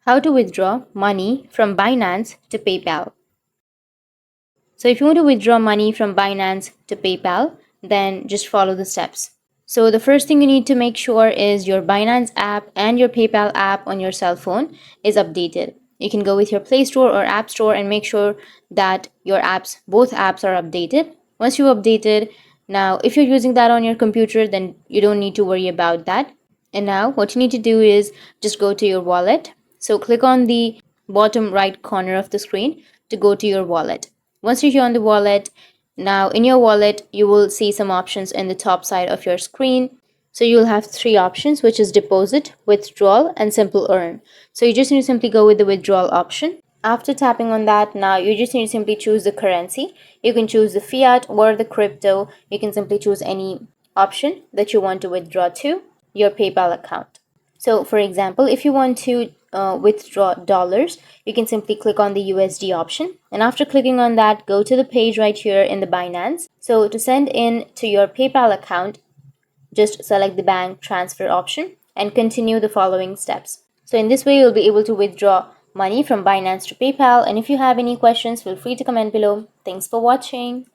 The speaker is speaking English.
How to withdraw money from Binance to PayPal. So if you want to withdraw money from Binance to PayPal, then just follow the steps. So the first thing you need to make sure is your Binance app and your PayPal app on your cell phone is updated. You can go with your Play Store or App Store and make sure that your both apps are updated. Once you've updated, now if you're using that on your computer, then you don't need to worry about that. And now what you need to do is just go to your wallet. So click on the bottom right corner of the screen to go to your wallet. Once you're here on the wallet, now in your wallet, you will see some options in the top side of your screen. So you'll have three options, which is deposit, withdrawal, and simple earn. So you just need to simply go with the withdrawal option. After tapping on that, now you just need to simply choose the currency. You can choose the fiat or the crypto. You can simply choose any option that you want to withdraw to your PayPal account. So for example, if you want to withdraw dollars, you can simply click on the USD option. And after clicking on that, go to the page right here in the Binance. So to send in to your PayPal account, just select the bank transfer option and continue the following steps. So in this way, you'll be able to withdraw money from Binance to PayPal. And if you have any questions, feel free to comment below. Thanks for watching.